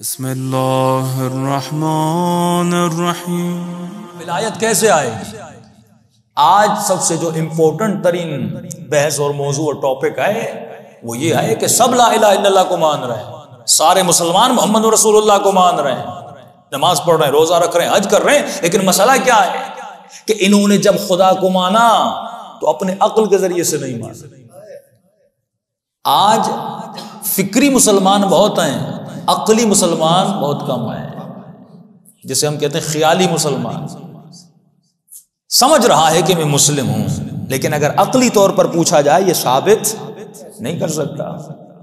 بسم اللہ الرحمن الرحیم۔ ولایت کیسے آئے گی؟ آج سب سے جو امپورٹنٹ ترین بحث اور موضوع اور ٹاپک ہے وہ یہ ہے کہ سب لا الہ الا اللہ کو مان رہے ہیں، سارے مسلمان محمد رسول اللہ کو مان رہے ہیں، نماز پڑھ رہے ہیں، روزہ رکھ رہے ہیں، حج کر رہے ہیں، لیکن مسئلہ کیا ہے کہ انہوں نے جب خدا کو مانا تو اپنے عقل کے ذریعے سے نہیں مانا۔ آج فکری مسلمان بہت ہیں، عقلی مسلمان بہت کم ہیں، جسے ہم کہتے ہیں خیالی مسلمان۔ سمجھ رہا ہے کہ میں مسلم ہوں، لیکن اگر عقلی طور پر پوچھا جائے یہ ثابت نہیں کر سکتا۔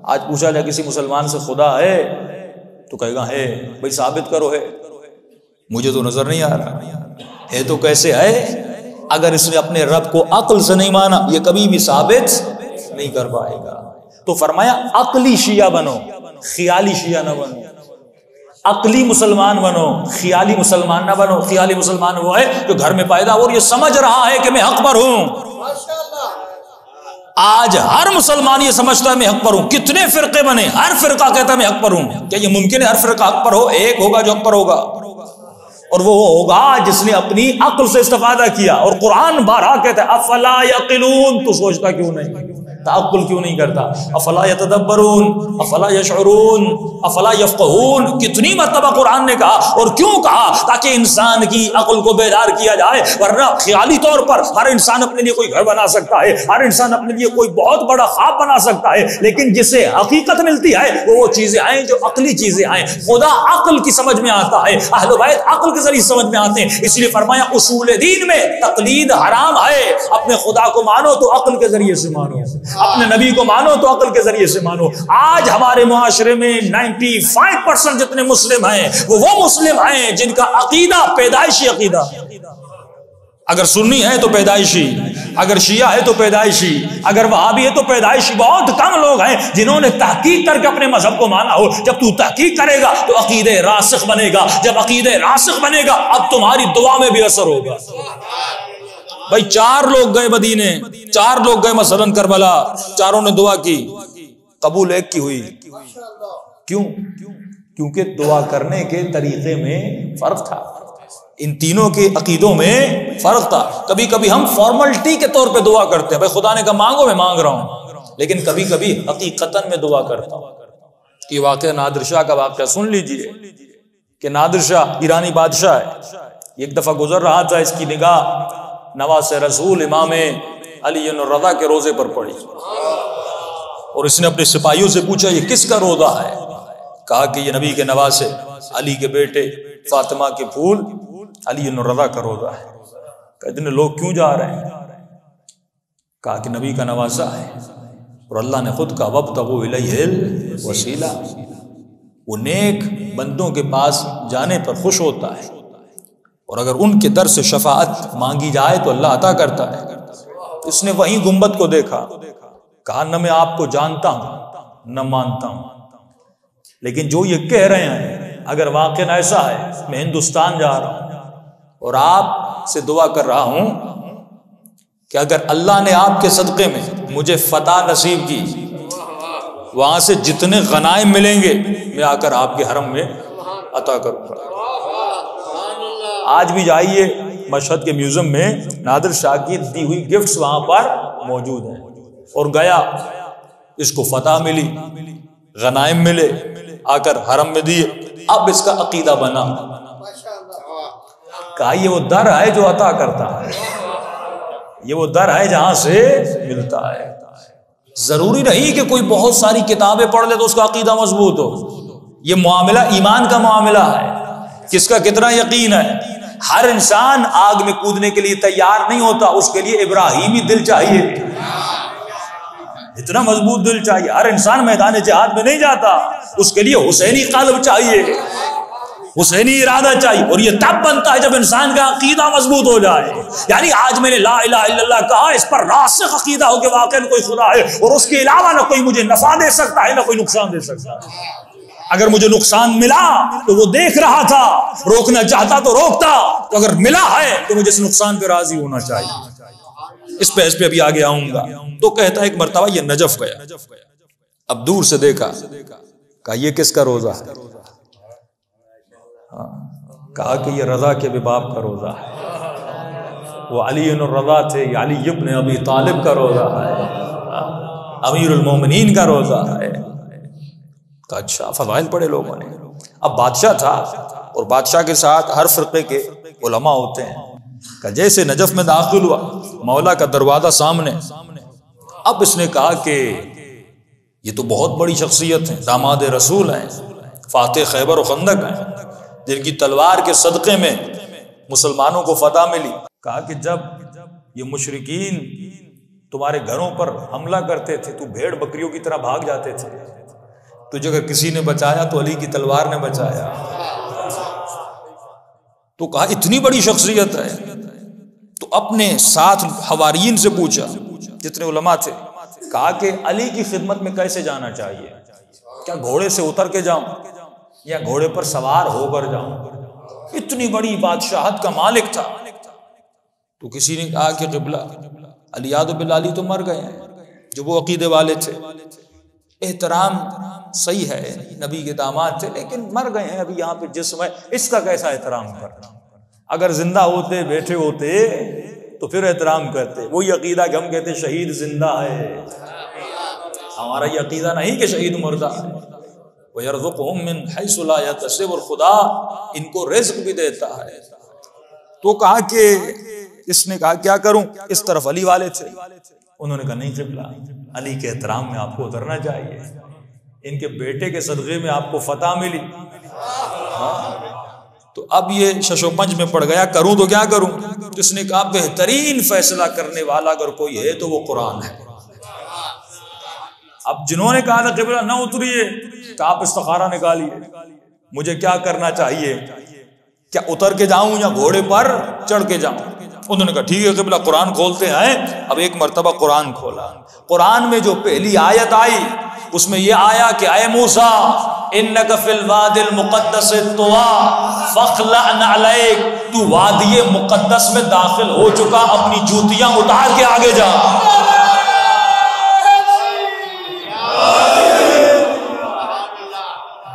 آج پوچھا جائے کسی مسلمان سے خدا ہے تو کہے گا ہے، بھائی ثابت کرو ہے، مجھے تو نظر نہیں آ رہا ہے، تو کیسے ہے؟ اگر اس نے اپنے رب کو عقل سے نہیں مانا یہ کبھی بھی ثابت نہیں کر پائے گا۔ تو فرمایا عقلی شیعہ بنو، خیالی شیعہ نہ بنو، عقلی مسلمان بنو، خیالی مسلمان نہ بنو۔ خیالی مسلمان وہ ہے جو گھر میں پیدا ہو اور یہ سمجھ رہا ہے کہ میں حق پر ہوں۔ آج ہر مسلمان یہ سمجھتا ہے میں حق پر ہوں۔ کتنے فرقے بنے، ہر فرقہ کہتا ہے میں حق پر ہوں۔ کیا یہ ممکن ہے ہر فرقہ حق پر ہو؟ ایک ہوگا جو حق پر ہوگا، اور وہ ہوگا جس نے اپنی عقل سے استفادہ کیا۔ اور قرآن بارہا کہتا ہے افلا یعقلون، تو سوچتا کیوں نہیں، تعقل کیوں نہیں کرتا؟ افلا یتدبرون، افلا یشعرون، افلا یفقہون۔ کتنی مرتبہ قرآن نے کہا، اور کیوں کہا؟ تاکہ انسان کی عقل کو بیدار کیا جائے، ورنہ خیالی طور پر ہر انسان اپنے لیے کوئی گھر بنا سکتا ہے، ہر انسان اپنے لیے کوئی بہت بڑا خواب بنا سکتا ہے، لیکن جسے حقیقت ملتی ہے وہ چیزیں ہیں جو عقلی چیزیں ہیں۔ خدا عقل کی سمجھ میں آتا ہے، اہل بیت عقل کے ذریعے سمجھ میں آتے ہیں۔ اس لیے فرمایا اصول دین میں تقلید حرام ہے۔ اپنے خدا کو مانو تو عقل کے ذریعے سے مانو، اپنے نبی کو مانو تو عقل کے ذریعے سے مانو۔ آج ہمارے معاشرے میں 95% جتنے مسلم ہیں وہ مسلم ہیں جن کا عقیدہ پیدائشی عقیدہ، اگر سنی ہے تو پیدائشی، اگر شیعہ ہے تو پیدائشی، اگر وہابی ہے تو پیدائشی۔ بہت کم لوگ ہیں جنہوں نے تحقیق کر کے اپنے مذہب کو مانا ہو۔ جب تو تحقیق کرے گا تو عقیدہ راسخ بنے گا، جب عقیدہ راسخ بنے گا اب تمہاری دعا میں بھی اثر ہوگا۔ بھائی 4 لوگ گئے مدینے، 4 لوگ گئے مثلاً کربلا، چاروں نے دعا کی، قبول ایک کی ہوئی۔ کیوں؟ کیونکہ دعا کرنے کے طریقے میں فرق تھا، ان تینوں کے عقیدوں میں فرق تھا۔ کبھی کبھی ہم فارملٹی کے طور پہ دعا کرتے ہیں، بھائی خدا نے کہا مانگو میں مانگ رہا ہوں، لیکن کبھی کبھی حقیقتاً میں دعا کرتا ہوں۔ یہ واقعہ نادر شاہ کا واقعہ سن لیجئے کہ نادر شاہ ایرانی بادشاہ ہے، ایک دفعہ گزر رہا تھا، اس کی نگاہ نواز رسول امام علی الرضا کے روزے پر پڑی، اور اس نے اپنے سپاہیوں سے پوچھا یہ کس کا روزہ ہے؟ کہا کہ یہ نبی کے نواسے علی کے بیٹے فاطمہ کے پھول علی الرضا کا روزہ ہے۔ کہ اتنے لوگ کیوں جا رہے ہیں؟ کہا کہ نبی کا نواسہ ہے، اور اللہ نے خود کہا وابتغوا الیہ الوسیلہ، وہ نیک بندوں کے پاس جانے پر خوش ہوتا ہے، اور اگر ان کے در سے شفاعت مانگی جائے تو اللہ عطا کرتا ہے۔ اس نے وہیں گنبد کو دیکھا، کہا نہ میں آپ کو جانتا ہوں نہ مانتا ہوں، لیکن جو یہ کہہ رہے ہیں اگر واقعا ایسا ہے، میں ہندوستان جا رہا ہوں اور آپ سے دعا کر رہا ہوں کہ اگر اللہ نے آپ کے صدقے میں مجھے فتح نصیب کی، وہاں سے جتنے غنائم ملیں گے میں آ کر آپ کے حرم میں عطا کروں گا۔ آج بھی جائیے مشہد کے میوزیم میں نادر شاہ کی دی ہوئی گفٹس وہاں پر موجود ہیں، اور گیا، اس کو فتح ملی، غنائم ملے، آ کر حرم میں دیے، اب اس کا عقیدہ بنا۔ کہا یہ وہ در ہے جو عطا کرتا ہے، یہ وہ در ہے جہاں سے ملتا ہے۔ ضروری نہیں کہ کوئی بہت ساری کتابیں پڑھ لے تو اس کا عقیدہ مضبوط ہو۔ یہ معاملہ ایمان کا معاملہ ہے، کس کا کتنا یقین ہے۔ ہر انسان آگ میں کودنے کے لیے تیار نہیں ہوتا، اس کے لیے ابراہیمی دل چاہیے، اتنا مضبوط دل چاہیے۔ ہر انسان میدان جہاد میں نہیں جاتا، اس کے لیے حسینی قلب چاہیے، حسینی ارادہ چاہیے، اور یہ تب بنتا ہے جب انسان کا عقیدہ مضبوط ہو جائے۔ یعنی آج میں نے لا الہ الا اللہ کہا، اس پر راسخ عقیدہ ہو کہ واقعا کوئی خدا ہے، اور اس کے علاوہ نہ کوئی مجھے نفع دے سکتا ہے نہ کوئی نقصان دے سکتا ہے۔ اگر مجھے نقصان ملا تو وہ دیکھ رہا تھا، روکنا چاہتا تو روکتا، تو اگر ملا ہے تو مجھے اس نقصان پہ راضی ہونا چاہیے۔ اس پہ ابھی آگے آؤں گا۔ تو کہتا ہے ایک مرتبہ یہ نجف گیا، اب دور سے دیکھا، کہا یہ کس کا روزہ ہے؟ کہا کہ یہ رضا کے بھی باپ کا روزہ ہے، وہ علی الرضا تھے، یہ علی ابن ابی طالب کا روزہ ہے، امیر المومنین کا روزہ ہے۔ کہا اچھا، فضائل پڑھے لوگوں نے۔ اب بادشاہ تھا اور بادشاہ کے ساتھ ہر فرقے کے علماء ہوتے ہیں۔ کہ جیسے نجف میں داخل ہوا، مولا کا دروازہ سامنے، اب اس نے کہا کہ یہ تو بہت بڑی شخصیت ہے، داماد رسول ہیں، فاتح خیبر و خندق ہیں، جن کی تلوار کے صدقے میں مسلمانوں کو فتح ملی۔ کہا کہ جب یہ مشرکین تمہارے گھروں پر حملہ کرتے تھے تو بھیڑ بکریوں کی طرح بھاگ جاتے تھے، تجھے اگر کسی نے بچایا تو علی کی تلوار نے بچایا۔ تو کہا اتنی بڑی شخصیت ہے، تو اپنے ساتھ حواریین سے پوچھا جتنے علماء تھے، کہا کہ علی کی خدمت میں کیسے جانا چاہیے؟ کیا گھوڑے سے اتر کے جاؤں یا گھوڑے پر سوار ہو کر جاؤں؟ اتنی بڑی بادشاہت کا مالک تھا۔ تو کسی نے کہا کہ قبلہ علی یاد بالعلی تو مر گئے ہیں، جو وہ عقیدے والے تھے۔ احترام صحیح ہے، نبی کے داماد تھے، لیکن مر گئے ہیں، ابھی یہاں پہ جسم ہے، اس کا کیسا احترام کرنا؟ اگر زندہ ہوتے، بیٹھے ہوتے تو پھر احترام کرتے۔ وہی عقیدہ کہ ہم کہتے شہید زندہ ہے، ہمارا یہ عقیدہ نہیں کہ شہید مردہ ہے۔ وَيَرْزُقُهُم مِّنْ حَيْثُ لَا يَحْتَسِبُ، اور خدا ان کو رزق بھی دیتا ہے۔ تو کہا کہ اس نے کہا کیا کروں؟ اس طرف علی والے تھے، انہوں نے کہا نہیں قبلہ، علی کے احترام میں آپ کو اترنا چاہیے، ان کے بیٹے کے صدقے میں آپ کو فتح ملی۔ تو اب یہ شش و پنج میں پڑ گیا، کروں تو کیا کروں؟ تو اس نے کہا بہترین فیصلہ کرنے والا اگر کوئی ہے تو وہ قرآن ہے۔ اب جنہوں نے کہا تھا قبلہ نہ اتریے، تو آپ استخارہ نکالیے، مجھے کیا کرنا چاہیے؟ کیا اتر کے جاؤں یا گھوڑے پر چڑھ کے جاؤں؟ انہوں نے کہا ٹھیک ہے قبلہ، قرآن کھولتے ہیں۔ اب ایک مرتبہ قرآن کھولا، قرآن میں جو پہلی آیت آئی اس میں یہ آیا کہ اے موسیٰ انک فی الوادی المقدس طویٰ فاخلع نعلیک، تو وادی مقدس میں داخل ہو چکا، اپنی جوتیاں اتار کے آگے جا۔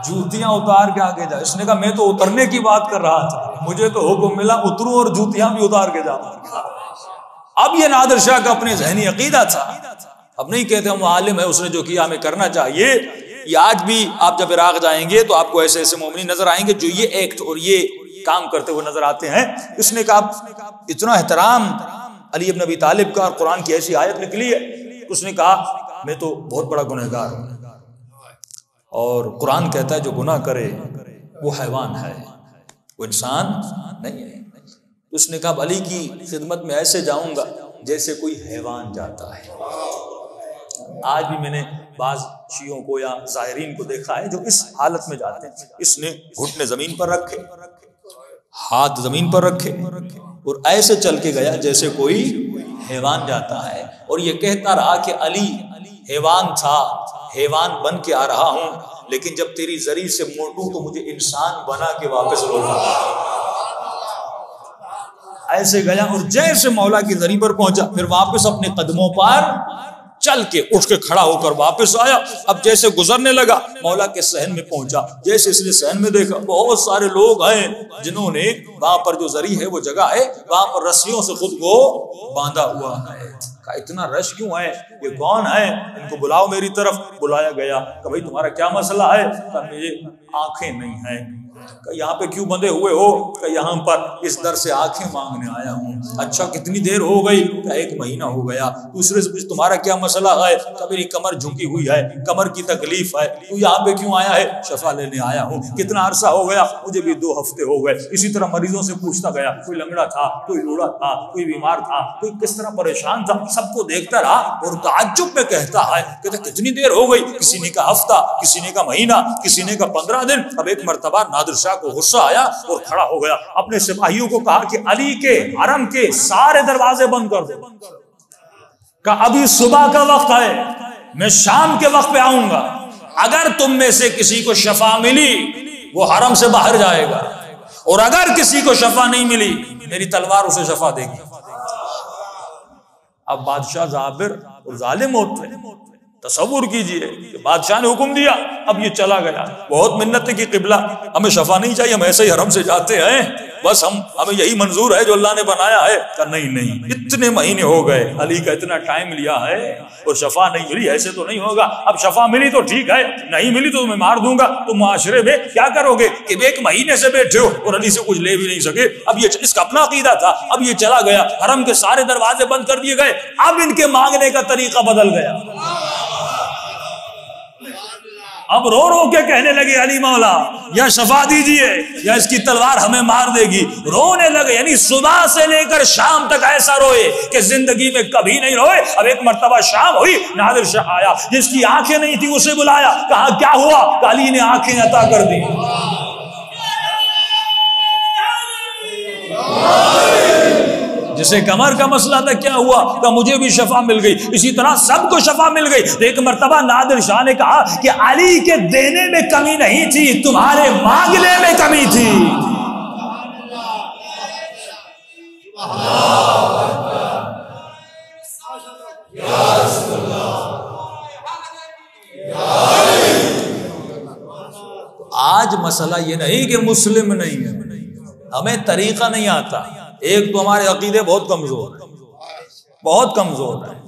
جوتیاں اتار کے آگے جا۔ اس نے کہا میں تو اترنے کی بات کر رہا تھا، مجھے تو حکم ملا اتروں اور جوتیاں بھی اتار کے جاؤں۔ اب یہ نادر شاہ کا اپنے ذہنی عقیدہ تھا، اب نہیں کہتے ہم عالم ہے، اس نے جو کیا ہمیں کرنا چاہیے۔ یہ آج بھی آپ جب عراق جائیں گے تو آپ کو ایسے ایسے مومنین نظر آئیں گے جو یہ ایکٹ اور یہ کام کرتے ہوئے نظر آتے ہیں۔ اس نے کہا اتنا احترام علی ابن ابی طالب کا، اور قرآن کی ایسی آیت نکلی ہے، اس نے کہا میں تو بہت بڑا گنہگار ہوں، اور قرآن کہتا ہے جو گناہ کرے وہ حیوان ہے، وہ انسان نہیں ہے۔ اس نے کہا علی کی خدمت میں ایسے جاؤں گا جیسے کوئی حیوان جاتا ہے۔ آج بھی میں نے بعض شیعوں کو یا ظاہرین کو دیکھا ہے جو اس حالت میں جاتے ہیں، اس نے گھٹنے زمین پر رکھے، ہاتھ زمین پر رکھے، اور ایسے چل کے گیا جیسے کوئی حیوان جاتا ہے، اور یہ کہتا رہا کہ علی حیوان تھا، حیوان بن کے آ رہا ہوں، لیکن جب تیری زری سے موٹوں تو مجھے انسان بنا کے واپس لوٹا۔ ایسے گیا اور جیسے مولا کی زری پر پہنچا، پھر واپس اپنے قدموں پر چل کے اٹھ کے کھڑا ہو کر واپس آیا۔ اب جیسے گزرنے لگا مولا کے صحن میں پہنچا، جیسے اس نے صحن میں دیکھا بہت سارے لوگ ہیں جنہوں نے وہاں پر جو زری ہے وہ جگہ ہے وہاں پر رسیوں سے خود کو باندھا ہوا ہے۔ کہا اتنا رش کیوں ہے، یہ کون ہے؟ ان کو بلاؤ میری طرف۔ بلایا گیا کہ بھائی تمہارا کیا مسئلہ ہے؟ کہا مجھے آنکھیں نہیں ہیں۔ کہ یہاں پہ کیوں بندھے ہوئے ہو؟ کہ یہاں پر اس در سے آنکھیں مانگنے آیا ہوں۔ اچھا کتنی دیر ہو گئی؟ کہ 1 مہینہ ہو گیا۔ دوسرے سے پوچھ تمہارا کیا مسئلہ ہے؟ کہ میری کمر جھکی ہوئی ہے، کمر کی تکلیف ہے۔ تو یہاں پہ کیوں آیا ہے؟ شفا لینے آیا ہوں۔ کتنا عرصہ ہو گیا؟ مجھے بھی 2 ہفتے ہو گئے۔ اسی طرح مریضوں سے پوچھتا گیا، کوئی لنگڑا تھا، کوئی لوڑا تھا، کوئی بیمار تھا، کوئی کس طرح پریشان تھا، سب کو دیکھتا رہا اور تعجب میں کہتا ہے کہتا کتنی دیر ہو گئی؟ کسی نے کہا ہفتہ، کسی نے کہا مہینہ، کسی نے کہا 15 دن۔ اب ایک مرتبہ نادر شاہ کو غصہ آیا اور کھڑا ہو گیا، اپنے سپاہیوں کو کہا کہ علی کے حرم کے سارے دروازے بند کر دو، کہ ابھی صبح کا وقت ہے، میں شام کے وقت پہ آؤں گا، اگر تم میں سے کسی کو شفا ملی وہ حرم سے باہر جائے گا، اور اگر کسی کو شفا نہیں ملی میری تلوار اسے شفا دے گی۔ اب بادشاہ جابر اور ظالم ہوتے تصور کیجئے کہ بادشاہ نے حکم دیا، اب یہ چلا گیا، بہت منت کی قبلہ ہمیں شفا نہیں چاہیے، ہم ایسے ہی حرم سے جاتے ہیں، بس ہمیں یہی منظور ہے جو اللہ نے بنایا ہے۔ کہ نہیں، اتنے مہینے ہو گئے، علی کا اتنا ٹائم لیا ہے اور شفا نہیں ملی، ایسے تو نہیں ہوگا، اب شفا ملی تو ٹھیک ہے، نہیں ملی تو میں مار دوں گا۔ تو معاشرے میں کیا کرو گے کہ ایک مہینے سے بیٹھے ہو اور علی سے کچھ لے بھی نہیں سکے۔ اب یہ اس کا اپنا عقیدہ تھا، اب یہ چلا گیا، حرم کے سارے دروازے بند کر دیے گئے، اب ان کے مانگنے کا طریقہ بدل گیا۔ اب رو رو کے کہنے لگے علی مولا یا شفا دیجئے یا اس کی تلوار ہمیں مار دے گی، رونے لگے، یعنی صبح سے لے کر شام تک ایسا روئے کہ زندگی میں کبھی نہیں روئے۔ اب ایک مرتبہ شام ہوئی، نادر شاہ آیا، جس کی آنکھیں نہیں تھی اسے بلایا، کہا کیا ہوا؟ کہ علی نے آنکھیں عطا کر دی۔ جسے کمر کا مسئلہ تھا کیا ہوا؟ کہ مجھے بھی شفا مل گئی، اسی طرح سب کو شفا مل گئی۔ تو ایک مرتبہ نادر شاہ نے کہا کہ علی کے دینے میں کمی نہیں تھی، تمہارے مانگنے میں کمی تھی۔ آج مسئلہ یہ نہیں کہ مسلم نہیں ہے، ہمیں طریقہ نہیں آتا۔ ایک تو ہمارے عقیدے بہت کمزور ہیں، بہت کمزور ہیں۔